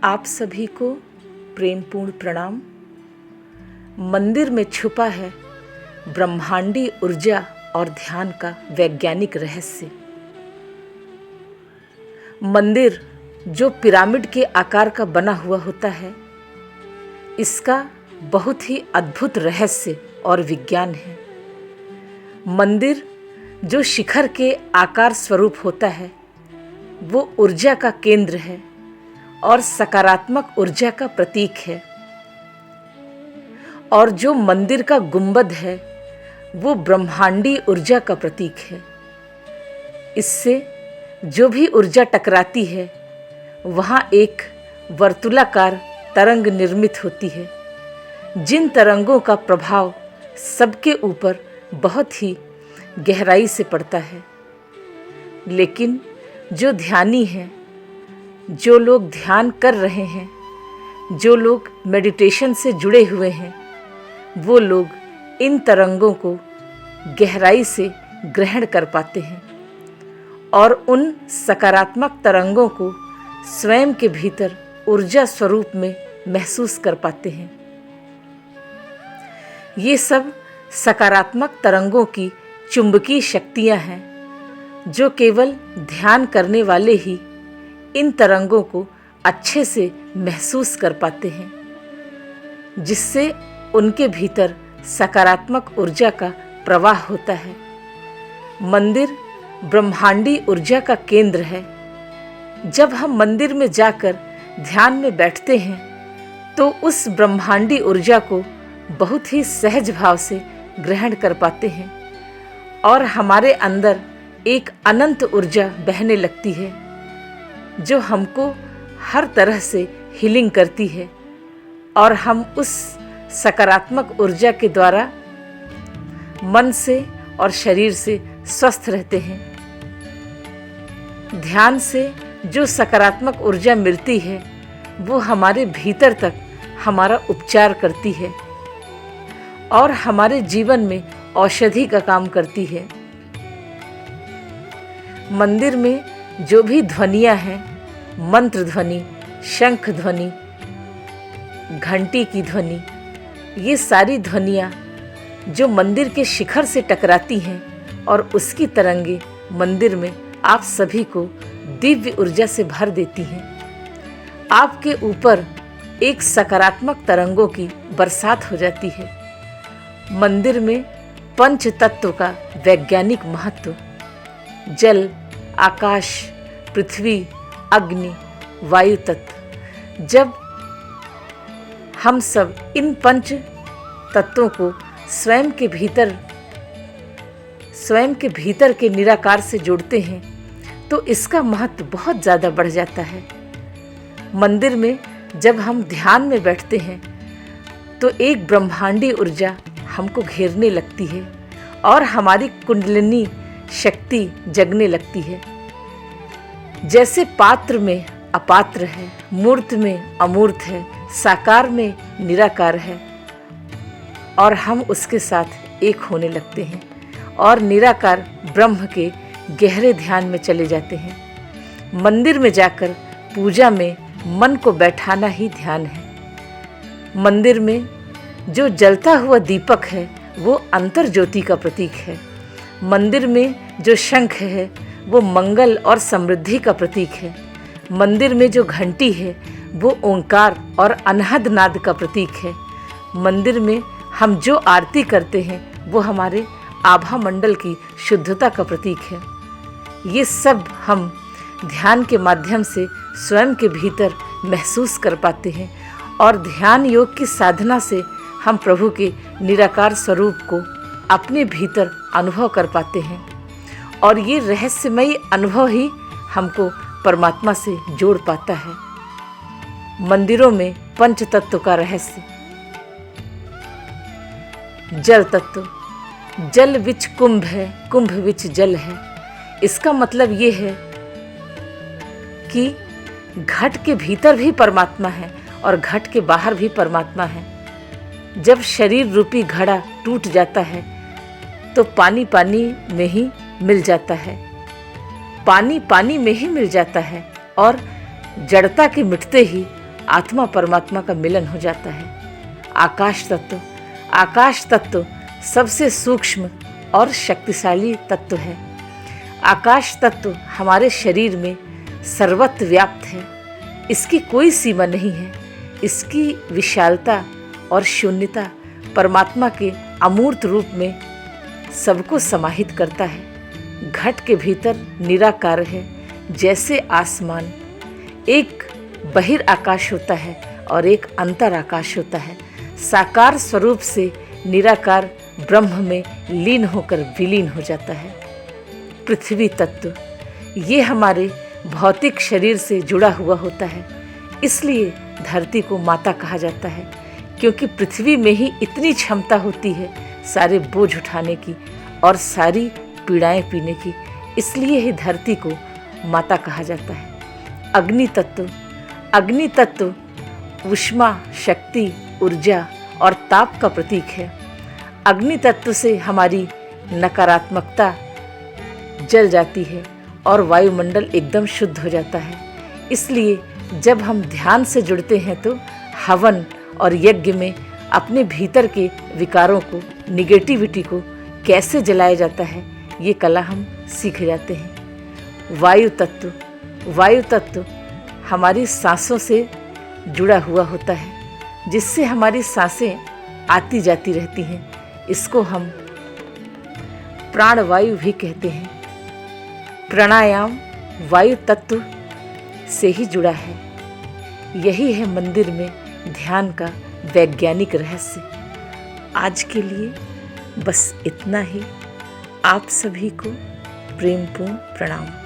आप सभी को प्रेमपूर्ण प्रणाम। मंदिर में छुपा है ब्रह्मांडी ऊर्जा और ध्यान का वैज्ञानिक रहस्य। मंदिर जो पिरामिड के आकार का बना हुआ होता है, इसका बहुत ही अद्भुत रहस्य और विज्ञान है। मंदिर जो शिखर के आकार स्वरूप होता है, वो ऊर्जा का केंद्र है और सकारात्मक ऊर्जा का प्रतीक है। और जो मंदिर का गुंबद है, वो ब्रह्मांडी ऊर्जा का प्रतीक है। इससे जो भी ऊर्जा टकराती है, वहाँ एक वर्तुलाकार तरंग निर्मित होती है, जिन तरंगों का प्रभाव सबके ऊपर बहुत ही गहराई से पड़ता है। लेकिन जो ध्यानी हैं, जो लोग ध्यान कर रहे हैं, जो लोग मेडिटेशन से जुड़े हुए हैं, वो लोग इन तरंगों को गहराई से ग्रहण कर पाते हैं और उन सकारात्मक तरंगों को स्वयं के भीतर ऊर्जा स्वरूप में महसूस कर पाते हैं। ये सब सकारात्मक तरंगों की चुंबकीय शक्तियाँ हैं, जो केवल ध्यान करने वाले ही इन तरंगों को अच्छे से महसूस कर पाते हैं, जिससे उनके भीतर सकारात्मक ऊर्जा का प्रवाह होता है। मंदिर ब्रह्मांडी ऊर्जा का केंद्र है। जब हम मंदिर में जाकर ध्यान में बैठते हैं, तो उस ब्रह्मांडी ऊर्जा को बहुत ही सहज भाव से ग्रहण कर पाते हैं और हमारे अंदर एक अनंत ऊर्जा बहने लगती है, जो हमको हर तरह से हीलिंग करती है और हम उस सकारात्मक ऊर्जा के द्वारा मन से और शरीर से स्वस्थ रहते हैं। ध्यान से जो सकारात्मक ऊर्जा मिलती है, वो हमारे भीतर तक हमारा उपचार करती है और हमारे जीवन में औषधि का काम करती है। मंदिर में जो भी ध्वनियाँ हैं, मंत्र ध्वनि, शंख ध्वनि, घंटी की ध्वनि, ये सारी ध्वनियाँ जो मंदिर के शिखर से टकराती हैं और उसकी तरंगे मंदिर में आप सभी को दिव्य ऊर्जा से भर देती हैं। आपके ऊपर एक सकारात्मक तरंगों की बरसात हो जाती है। मंदिर में पंच तत्व का वैज्ञानिक महत्व, जल, आकाश, पृथ्वी, अग्नि, वायु तत्व, जब हम सब इन पंच तत्वों को स्वयं के भीतर के निराकार से जोड़ते हैं, तो इसका महत्व बहुत ज़्यादा बढ़ जाता है। मंदिर में जब हम ध्यान में बैठते हैं, तो एक ब्रह्मांडी ऊर्जा हमको घेरने लगती है और हमारी कुंडलिनी शक्ति जगने लगती है। जैसे पात्र में अपात्र है, मूर्त में अमूर्त है, साकार में निराकार है, और हम उसके साथ एक होने लगते हैं और निराकार ब्रह्म के गहरे ध्यान में चले जाते हैं। मंदिर में जाकर पूजा में मन को बैठाना ही ध्यान है। मंदिर में जो जलता हुआ दीपक है, वो अंतर ज्योति का प्रतीक है। मंदिर में जो शंख है, वो मंगल और समृद्धि का प्रतीक है। मंदिर में जो घंटी है, वो ओंकार और अनहद नाद का प्रतीक है। मंदिर में हम जो आरती करते हैं, वो हमारे आभा मंडल की शुद्धता का प्रतीक है। ये सब हम ध्यान के माध्यम से स्वयं के भीतर महसूस कर पाते हैं और ध्यान योग की साधना से हम प्रभु के निराकार स्वरूप को अपने भीतर अनुभव कर पाते हैं और ये रहस्यमयी अनुभव ही हमको परमात्मा से जोड़ पाता है। मंदिरों में पंच तत्व का रहस्य, जल तत्व, जल विच कुंभ है, कुंभ विच जल है। इसका मतलब ये है कि घट के भीतर भी परमात्मा है और घट के बाहर भी परमात्मा है। जब शरीर रूपी घड़ा टूट जाता है, तो पानी पानी में ही मिल जाता है, पानी पानी में ही मिल जाता है और जड़ता के मिटते ही आत्मा परमात्मा का मिलन हो जाता है। आकाश तत्व सबसे सूक्ष्म और शक्तिशाली तत्व है। आकाश तत्व हमारे शरीर में सर्वत्र व्याप्त है। इसकी कोई सीमा नहीं है। इसकी विशालता और शून्यता परमात्मा के अमूर्त रूप में सबको समाहित करता है। घट के भीतर निराकार है। जैसे आसमान एक बहिर्आकाश होता है और एक अंतर आकाश होता है, साकार स्वरूप से निराकार ब्रह्म में लीन होकर विलीन हो जाता है। पृथ्वी तत्व ये हमारे भौतिक शरीर से जुड़ा हुआ होता है, इसलिए धरती को माता कहा जाता है, क्योंकि पृथ्वी में ही इतनी क्षमता होती है सारे बोझ उठाने की और सारी पीड़ाएं पीने की, इसलिए ही धरती को माता कहा जाता है। अग्नि तत्व ऊष्मा, शक्ति, ऊर्जा और ताप का प्रतीक है। अग्नि तत्व से हमारी नकारात्मकता जल जाती है और वायुमंडल एकदम शुद्ध हो जाता है। इसलिए जब हम ध्यान से जुड़ते हैं तो हवन और यज्ञ में अपने भीतर के विकारों को, निगेटिविटी को कैसे जलाया जाता है, ये कला हम सीख जाते हैं। वायु तत्व हमारी सांसों से जुड़ा हुआ होता है, जिससे हमारी सांसें आती जाती रहती हैं। इसको हम प्राणवायु भी कहते हैं। प्राणायाम वायु तत्व से ही जुड़ा है। यही है मंदिर में ध्यान का वैज्ञानिक रहस्य। आज के लिए बस इतना ही। आप सभी को प्रेमपूर्ण प्रणाम।